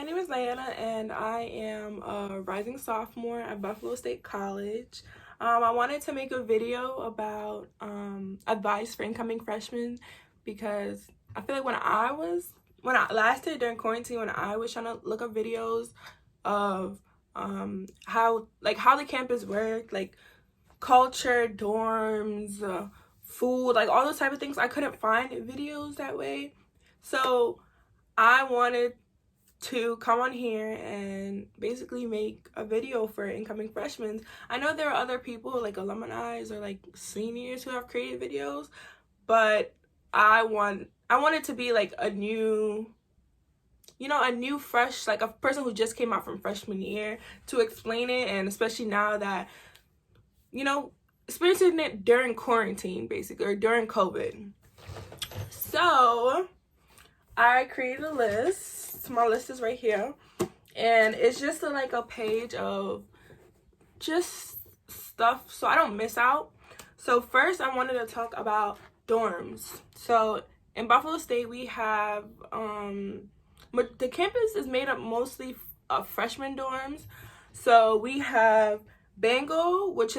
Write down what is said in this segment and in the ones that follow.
my name is Diana, and I am a rising sophomore at Buffalo State College. I wanted to make a video about advice for incoming freshmen because I feel like when I last year during quarantine, when I was trying to look up videos of how the campus worked, like culture, dorms, food, like all those type of things, I couldn't find videos that way. So I wanted to come on here and basically make a video for incoming freshmen. I know there are other people like alumni or like seniors who have created videos, but I wanted to be like a new fresh, like a person who just came out from freshman year to explain it, and especially now that, experiencing it during quarantine basically, or during COVID. So I created a list. My list is right here, and it's just like a page of just stuff so I don't miss out. So first I wanted to talk about dorms. So in Buffalo State we have the campus is made up mostly of freshman dorms. So we have Bengal, which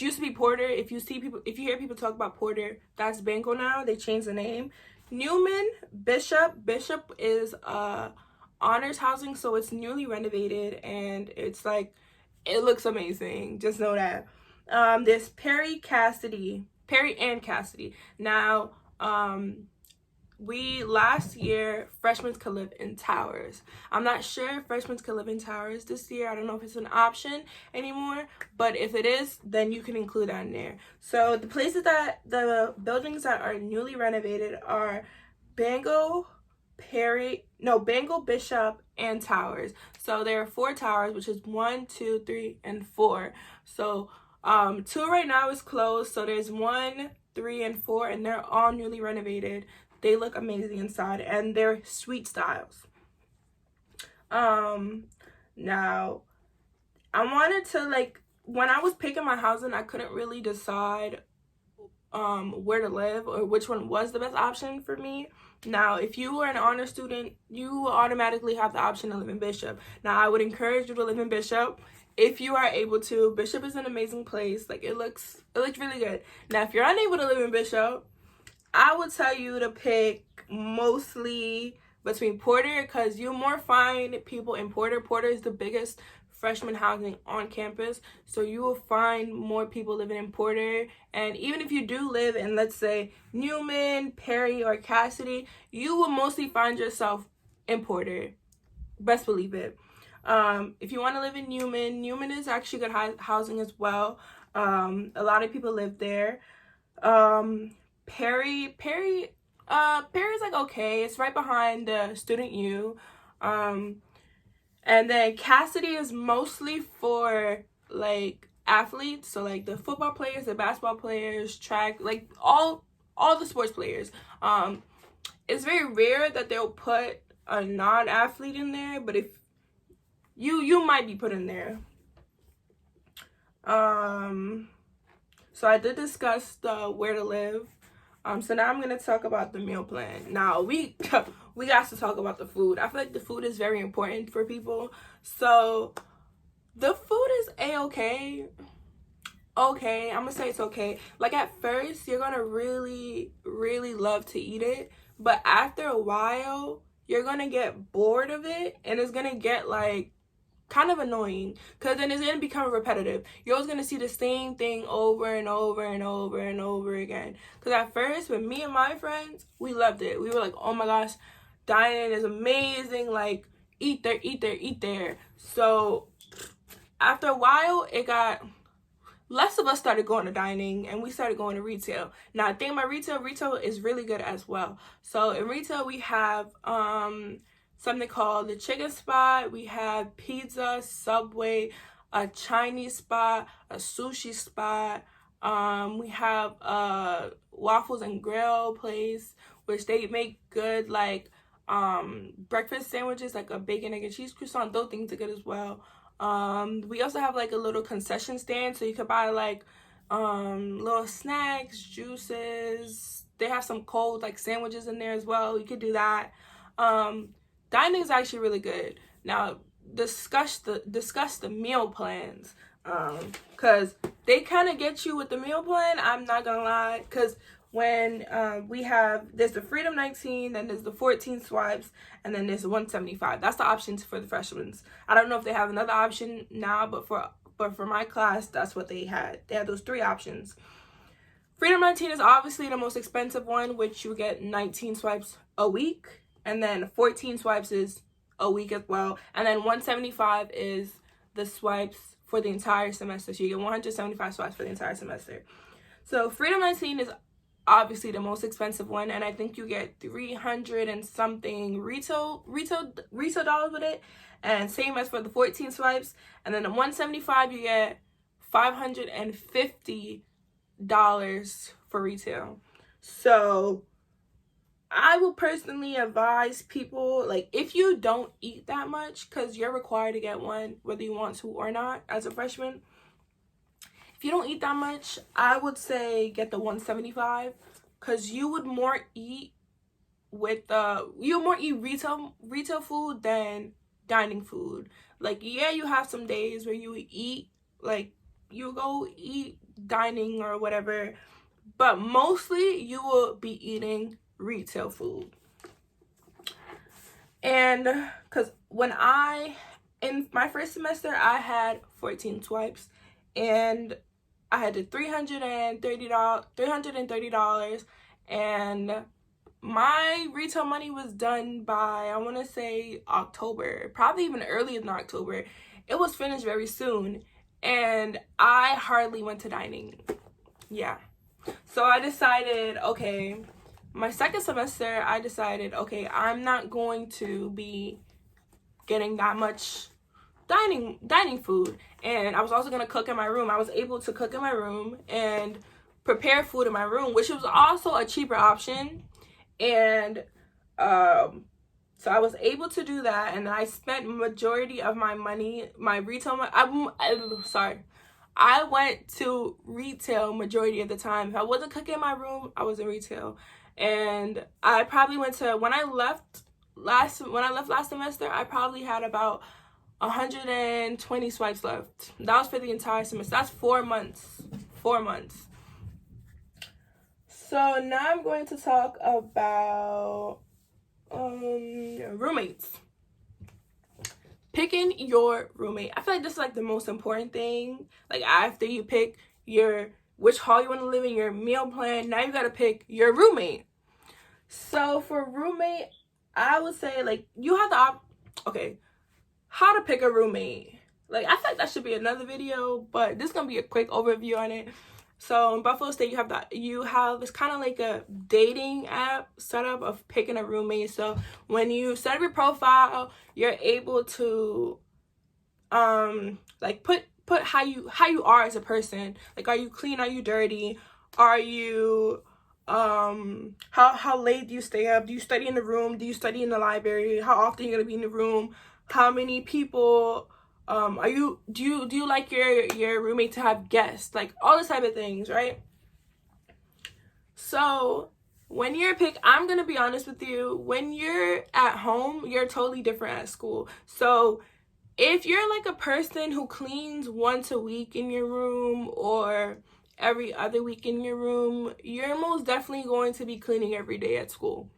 used to be Porter. If you hear people talk about Porter, that's Bengal now. They changed the name. Newman, Bishop is honors housing, so it's newly renovated and it's like, it looks amazing, just know that. There's Perry and Cassidy. Now last year freshmen could live in towers. I'm not sure if freshmen could live in towers this year. I don't know if it's an option anymore, but if it is, then you can include that in there. So the buildings that are newly renovated are Bengal, Bishop, and Towers. So there are 4 towers, which is 1, 2, 3, and 4. So 2 right now is closed. So there's 1, 3, and 4, and they're all newly renovated. They look amazing inside, and they're suite styles. Now I wanted to, when I was picking my housing, I couldn't really decide where to live or which one was the best option for me. Now, if you were an honor student, you will automatically have the option to live in Bishop. Now, I would encourage you to live in Bishop if you are able to. Bishop is an amazing place. Like, it looks really good. Now, if you're unable to live in Bishop, I would tell you to pick mostly between Porter, because you'll more find people in Porter. Porter is the biggest freshman housing on campus, so you will find more people living in Porter. And even if you do live in, let's say, Newman, Perry, or Cassidy, you will mostly find yourself in Porter. Best believe it. If you want to live in Newman is actually good housing as well. A lot of people live there. Perry's like okay, it's right behind the Student U. And then Cassidy is mostly for like athletes, so like the football players, the basketball players, track, like all the sports players. It's very rare that they'll put a non-athlete in there, but if you might be put in there. So I did discuss the where to live. So now I'm gonna talk about the meal plan. Now we got to talk about the food. I feel like the food is very important for people. So the food is a-okay. Okay, I'm gonna say it's okay. Like at first, you're gonna really, really love to eat it, but after a while, you're gonna get bored of it, and it's gonna get like kind of annoying, because then it's gonna become repetitive. You're always gonna see the same thing over and over and over and over again. Because at first, with me and my friends, we loved it. We were like, oh my gosh, dining is amazing, like eat there, eat there, eat there. So after a while, it got less of us started going to dining, and we started going to retail. Now, I think about retail is really good as well. So in retail, we have something called the Chicken Spot. We have pizza, Subway, a Chinese spot, a sushi spot. We have a waffles and grill place, which they make good like breakfast sandwiches, like a bacon, egg, and cheese croissant. Those things are good as well. We also have like a little concession stand, so you could buy like little snacks, juices. They have some cold like sandwiches in there as well. You could do that. Dining is actually really good. Now discuss the meal plans, because they kind of get you with the meal plan. I'm not gonna lie, because when there's the Freedom 19, then there's the 14 swipes, and then there's the 175. That's the options for the freshmen. I don't know if they have another option now, but for my class, that's what they had. They had those 3 options. Freedom 19 is obviously the most expensive one, which you get 19 swipes a week, and then 14 swipes is a week as well, and then 175 is the swipes for the entire semester. So you get 175 swipes for the entire semester. So Freedom 19 is obviously the most expensive one, and I think you get 300 and something retail dollars with it, and same as for the 14 swipes. And then the 175 you get $550 for retail. So I will personally advise people, like, if you don't eat that much, because you're required to get one whether you want to or not as a freshman. If you don't eat that much, I would say get the 175, because you would more eat retail food than dining food. Like, yeah, you have some days where you eat, like, you go eat dining or whatever, but mostly you will be eating retail food. And because in my first semester, I had 14 swipes, and I had the $330, and my retail money was done by, I want to say, October, probably even earlier than October. It was finished very soon, and I hardly went to dining. Yeah. So I decided, okay, my second semester, I decided, okay, I'm not going to be getting that much dining food. And I was also going to cook in my room. I was able to cook in my room and prepare food in my room, which was also a cheaper option. And so I was able to do that, and I spent majority of my money, my retail money. I went to retail majority of the time. If I wasn't cooking in my room, I was in retail. And I probably went to, when I left last semester, I probably had about 120 swipes left. That was for the entire semester. That's 4 months. 4 months. So now I'm going to talk about roommates. Picking your roommate. I feel like this is like the most important thing. Like, after you pick which hall you want to live in, your meal plan, now you got to pick your roommate. So for roommate, I would say, like, you have the how to pick a roommate. Like, I feel like that should be another video, but this is gonna be a quick overview on it. So in Buffalo State, you have it's kind of like a dating app setup of picking a roommate. So when you set up your profile, you're able to like put how you are as a person. Like, are you clean? Are you dirty? Are you how late do you stay up? Do you study in the room? Do you study in the library? How often are you gonna be in the room? How many people do you like your roommate to have guests? Like, all this type of things, right? So when you're I'm gonna be honest with you, when you're at home, you're totally different at school. So if you're like a person who cleans once a week in your room or every other week in your room, you're most definitely going to be cleaning every day at school.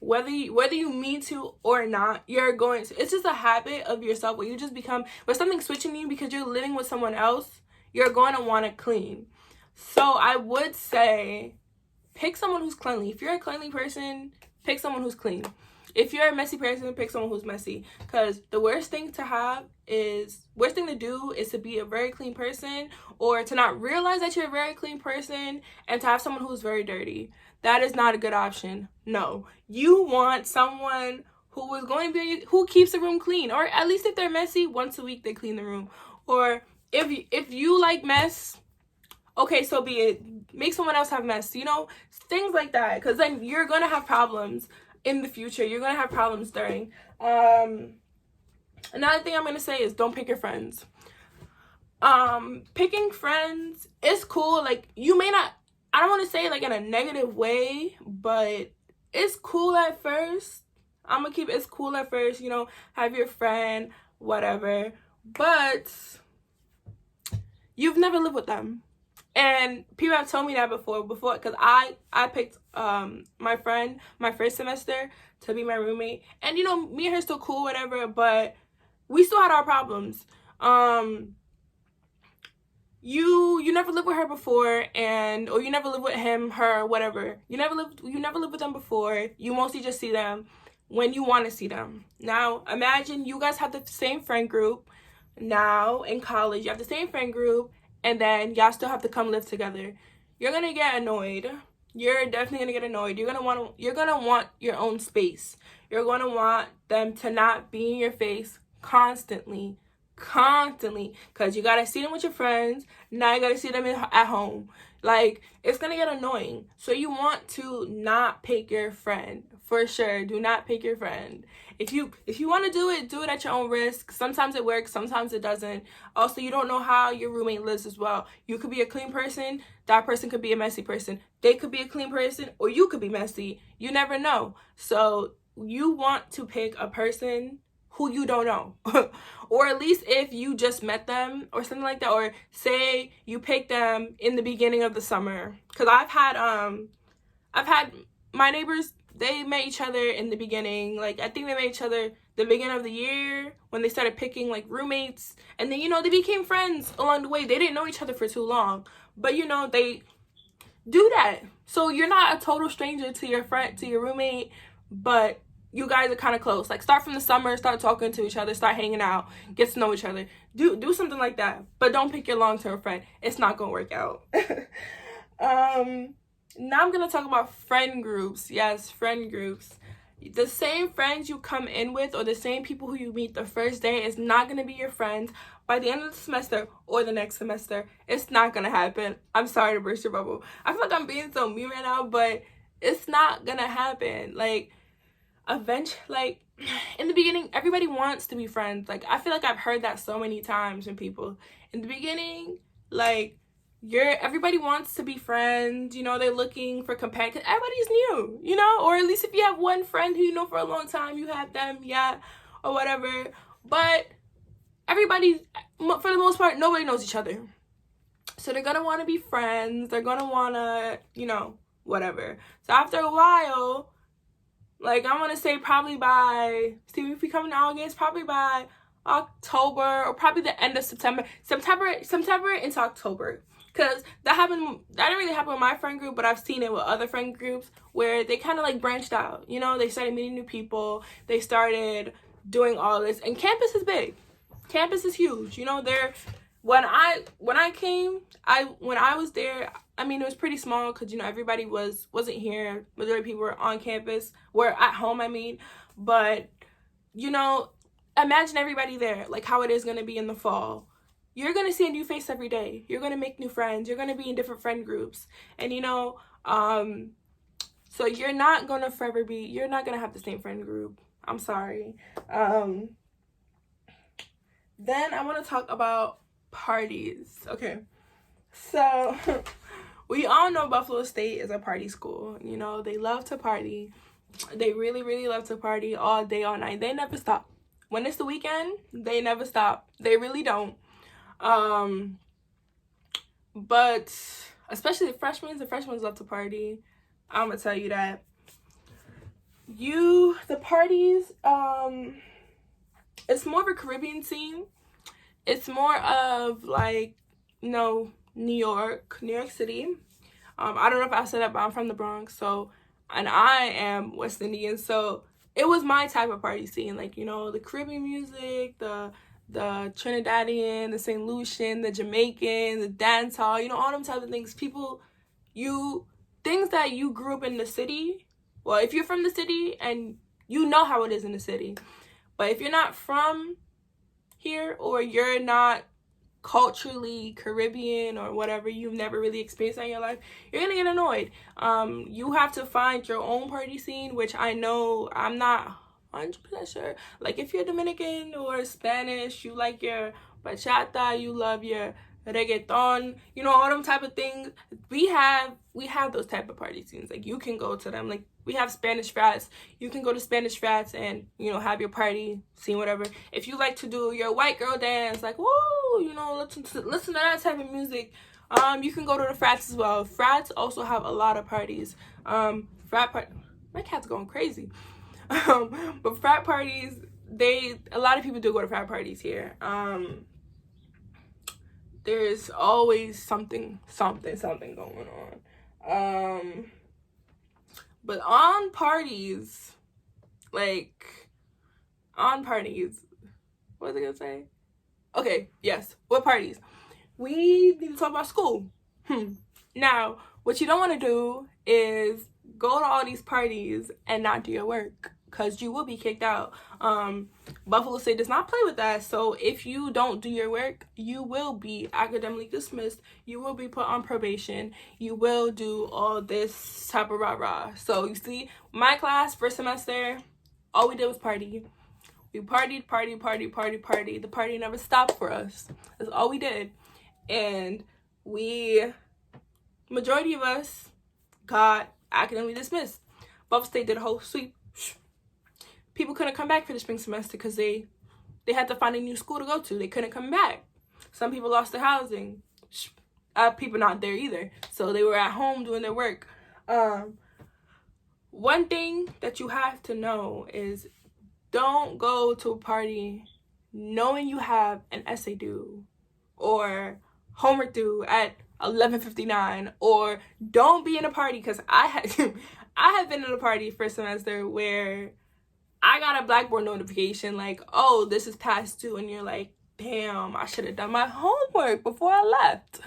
Whether you mean to or not, you're going to. It's just a habit of yourself where you just become, where something's switching you because you're living with someone else, you're going to want to clean. So I would say pick someone who's cleanly. If you're a cleanly person, pick someone who's clean. If you're a messy person, pick someone who's messy. Because the worst thing to do is to be a very clean person, or to not realize that you're a very clean person and to have someone who's very dirty. That is not a good option. No. You want someone who keeps the room clean, or at least if they're messy, once a week they clean the room. Or if you like mess, okay, so be it. Make someone else have mess, things like that, because then you're going to have problems in the future. You're going to have problems during. Another thing I'm going to say is don't pick your friends. Picking friends is cool. Like, you may not, I don't want to say like in a negative way, but it's cool at first. I'm gonna keep it's cool at first, you know, have your friend, whatever. But you've never lived with them. And people have told me that before, because I picked my friend my first semester to be my roommate. And, you know, me and her still cool, whatever, but we still had our problems. You never lived with her before, or you never lived with him, her, whatever. You never lived with them before. You mostly just see them when you want to see them. Now, imagine you guys have the same friend group. Now, in college, you have the same friend group, and then y'all still have to come live together. You're gonna get annoyed. You're definitely gonna get annoyed. You're gonna want your own space. You're gonna want them to not be in your face constantly, because you gotta see them with your friends. Now you gotta see them at home. Like, it's gonna get annoying. So you want to not pick your friend, for sure. Do not pick your friend. If you want to do it at your own risk. Sometimes it works, sometimes it doesn't. Also, you don't know how your roommate lives as well. You could be a clean person, that person could be a messy person. They could be a clean person, or you could be messy. You never know. So you want to pick a person who you don't know. Or at least if you just met them or something like that, or say you pick them in the beginning of the summer. Because I've had my neighbors, they met each other in the beginning. Like, I think they met each other the beginning of the year when they started picking, like, roommates. And then, you know, they became friends along the way. They didn't know each other for too long. But, you know, they do that. So you're not a total stranger to your friend, to your roommate, but you guys are kind of close. Like, start from the summer, start talking to each other, start hanging out, get to know each other. Do something like that. But don't pick your long-term friend. It's not going to work out. Now I'm going to talk about friend groups. Yes, friend groups. The same friends you come in with, or the same people who you meet the first day, is not going to be your friends by the end of the semester or the next semester. It's not going to happen. I'm sorry to burst your bubble. I feel like I'm being so mean right now, but it's not going to happen. Like, eventually, like, in the beginning, everybody wants to be friends. Like, I feel like I've heard that so many times from people. In the beginning, like, everybody wants to be friends, you know, they're looking for companions. Everybody's new, you know, or at least if you have one friend who you know for a long time, you have them, yeah, or whatever. But everybody, for the most part, nobody knows each other. So they're gonna want to be friends. They're gonna want to, you know, whatever. So after a while, like, I want to say probably by, if we come in August, probably by October, or probably the end of September into October. Because that didn't really happen with my friend group, but I've seen it with other friend groups where they kind of, like, branched out. You know, they started meeting new people. They started doing all this. And campus is big. Campus is huge. You know, when I was there, I mean, it was pretty small because, you know, everybody wasn't here. Majority of people were on campus, were at home, I mean. But, you know, imagine everybody there, like how it is going to be in the fall. You're going to see a new face every day. You're going to make new friends. You're going to be in different friend groups. And, you know, so you're not going to have the same friend group. I'm sorry. Then I want to talk about parties. Okay. So we all know Buffalo State is a party school. You know, they love to party. They really, really love to party all day, all night. They never stop. When it's the weekend, they never stop. They really don't. But especially the freshmen love to party. I'm gonna tell you that. The parties, it's more of a Caribbean scene. It's more of, like, you know, New York City. I don't know if I said that, but I'm from the Bronx, and I am West Indian, so it was my type of party scene. Like, you know, the Caribbean music, the Trinidadian, the St. Lucian, the Jamaican, the dancehall, you know, all them type of things. Things that you grew up in the city. Well, if you're from the city, and you know how it is in the city. But if you're not from here, or you're not culturally Caribbean or whatever, you've never really experienced that in your life, you're gonna get annoyed. You have to find your own party scene, which I know I'm not 100% sure. Like, if you're Dominican or Spanish, you like your bachata, you love your reggaeton, you know, all them type of things. We have those type of party scenes. Like, you can go to them. Like, we have Spanish frats. You can go to Spanish frats and, you know, have your party scene, whatever. If you like to do your white girl dance, like, woo, you know, listen to that type of music, you can go to the frats as well. Frats also have a lot of parties. My cat's going crazy. But frat parties, a lot of people do go to frat parties here. There's always something going on. But on parties, what was I gonna say? Okay, yes, what parties? We need to talk about school. Now, what you don't want to do is go to all these parties and not do your work, because you will be kicked out. Buffalo State does not play with that. So if you don't do your work, you will be academically dismissed. You will be put on probation. You will do all this type of rah-rah. So you see, my class, first semester, all we did was party. We partied. The party never stopped for us. That's all we did. And majority of us got academically dismissed. Buffalo State did a whole sweep. People couldn't come back for the spring semester because they had to find a new school to go to. They couldn't come back. Some people lost their housing. People not there either. So they were at home doing their work. One thing that you have to know is, don't go to a party knowing you have an essay due or homework due at 11:59, or don't be in a party, because I have been in a party first semester where I got a Blackboard notification like, oh, this is past due, and you're like, damn, I should have done my homework before I left.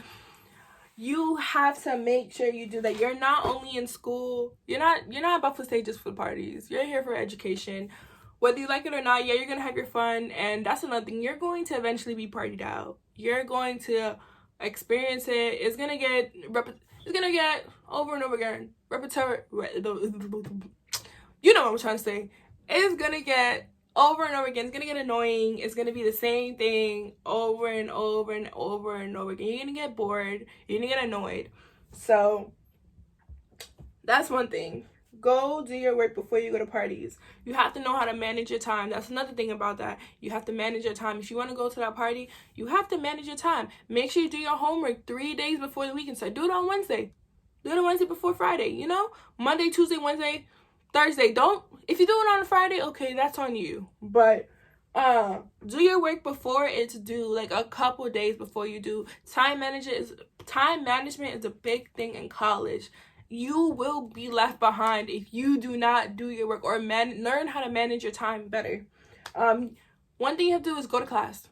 You have to make sure you do that. You're not only in school, you're not at Buffalo State just for parties. You're here for education. Whether you like it or not, yeah, you're gonna have your fun, and that's another thing. You're going to eventually be partied out. You're going to experience it. It's gonna get over and over again. You know what I'm trying to say. It's gonna get over and over again. It's gonna get annoying. It's gonna be the same thing over and over and over and over again. You're gonna get bored. You're gonna get annoyed. So that's one thing. Go do your work before you go to parties. You have to know how to manage your time. That's another thing about that. You have to manage your time. If you want to go to that party, you have to manage your time. Make sure you do your homework 3 days before the weekend. So do it on Wednesday. Do it on Wednesday before Friday, you know? Monday, Tuesday, Wednesday, Thursday. If you do it on a Friday, okay, that's on you. But do your work before it's due, like a couple days before you do. Time management is a big thing in college. You will be left behind if you do not do your work or learn how to manage your time better. One thing you have to do is go to class.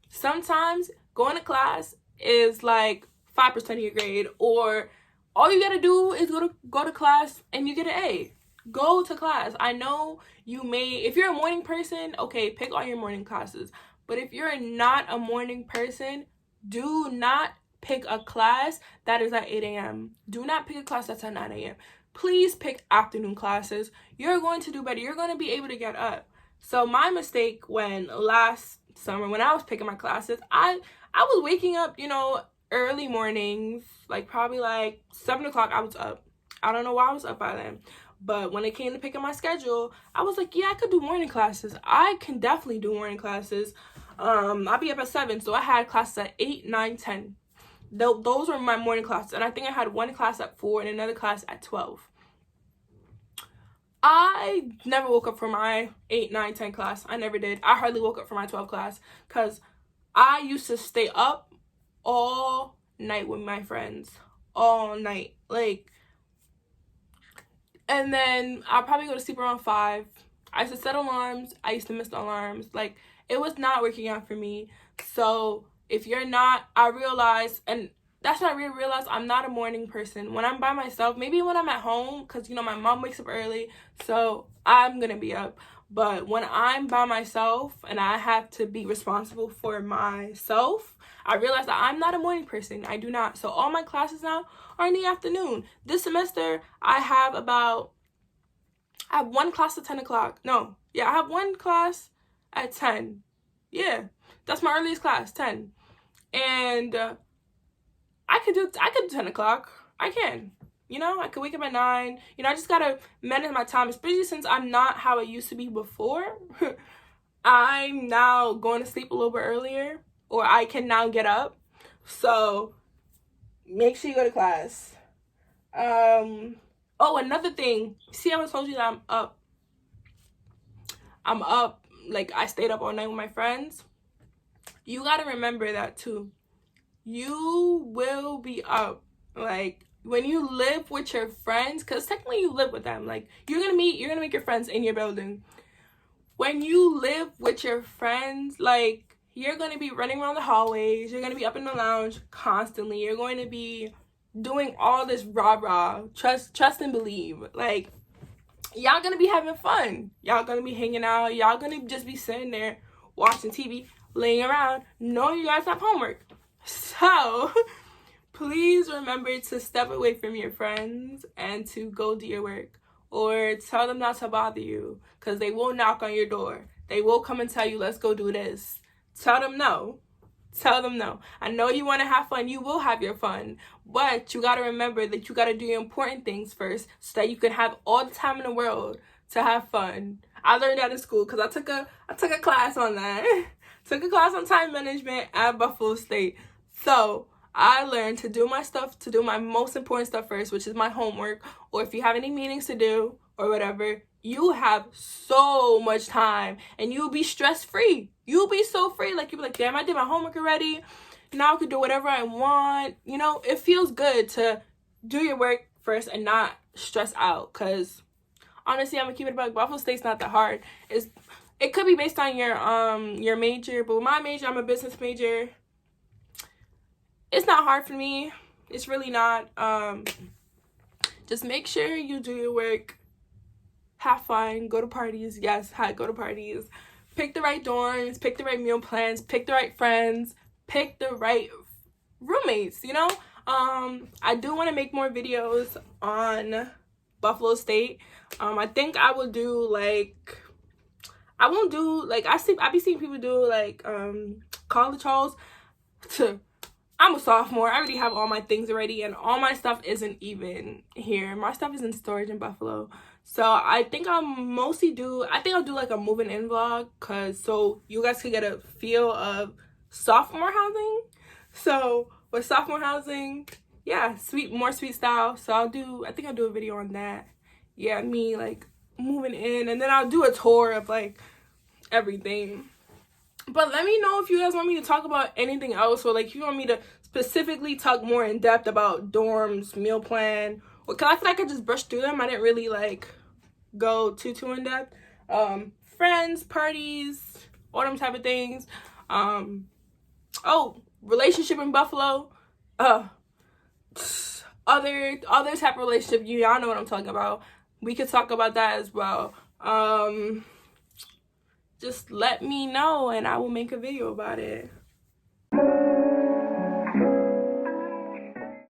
Sometimes going to class is like 5% of your grade, or all you gotta do is go to class and you get an A. Go to class. I know if you're a morning person, okay, pick all your morning classes. But if you're not a morning person, do not pick a class that is at 8 a.m. Do not pick a class that's at 9 a.m. Please pick afternoon classes. You're going to do better. You're going to be able to get up. So my mistake last summer, when I was picking my classes, I was waking up, early mornings, probably 7 o'clock I was up. I don't know why I was up by then. But when it came to picking my schedule, I was like, yeah, I could do morning classes. I can definitely do morning classes. I'll be up at 7, so I had classes at 8, 9, 10. Those were my morning classes, and I think I had one class at 4 and another class at 12. I never woke up for my 8, 9, 10 class. I never did. I hardly woke up for my 12 class because I used to stay up all night with my friends. All night. And then I'll probably go to sleep around 5. I used to set alarms. I used to miss the alarms. It was not working out for me. So if you're not, I realized, and that's when I realized I'm not a morning person. When I'm by myself, maybe when I'm at home, because, my mom wakes up early, so I'm going to be up. But when I'm by myself and I have to be responsible for myself, I realized that I'm not a morning person. I do not. So all my classes now are in the afternoon. This semester, I have one class at 10 o'clock. No, yeah, I have one class at 10. Yeah, that's my earliest class, 10. And I could do 10 o'clock. I can. You know, I could wake up at 9. You know, I just gotta manage my time, especially since I'm not how I used to be before. I'm now going to sleep a little bit earlier, or I can now get up. So make sure you go to class. Oh, another thing. See, I told you that I'm up. Like, I stayed up all night with my friends. You gotta remember that too. You will be up. Like, when you live with your friends, because technically you live with them. Like, you're gonna make your friends in your building. When you live with your friends, like, you're gonna be running around the hallways. You're gonna be up in the lounge constantly. You're going to be doing all this rah-rah. Trust and believe. Like, y'all gonna be having fun. Y'all gonna be hanging out. Y'all gonna just be sitting there watching TV, laying around, knowing you guys have homework. So please remember to step away from your friends and to go do your work, or tell them not to bother you, because they will knock on your door. They will come and tell you, let's go do this. Tell them no. Tell them no. I know you want to have fun. You will have your fun. But you got to remember that you got to do your important things first so that you can have all the time in the world to have fun. I learned that in school because I took a class on that. Took a class on time management at Buffalo State. So I learned to do my stuff, to do my most important stuff first, which is my homework. Or if you have any meetings to do or whatever, you have so much time and you'll be stress-free. You'll be so free. Like, you'll be like, damn, I did my homework already. Now I can do whatever I want. You know, it feels good to do your work first and not stress out. Because honestly, I'm gonna keep it about Buffalo State's not that hard. It could be based on your major, but with my major, I'm a business major. It's not hard for me. It's really not. Just make sure you do your work. Have fun. Go to parties. Yes, go to parties. Pick the right dorms. Pick the right meal plans. Pick the right friends. Pick the right roommates, you know? I do want to make more videos on Buffalo State. I think I will do, like, I won't do, like, I be seeing people do, like, college hauls. I'm a sophomore. I already have all my things already, and all my stuff isn't even here. My stuff is in storage in Buffalo. So I think I'll do like a moving in vlog, so you guys can get a feel of sophomore housing. So with sophomore housing, yeah, more sweet style. So I think I'll do a video on that. Yeah, me like moving in, and then I'll do a tour of like everything. But let me know if you guys want me to talk about anything else, or like you want me to specifically talk more in depth about dorms, meal plan, or cause I feel like I just brushed through them. I didn't really like go too in depth. Friends, parties, all them type of things. Relationship in Buffalo. Other type of relationship. Y'all know what I'm talking about. We could talk about that as well. Just let me know and I will make a video about it.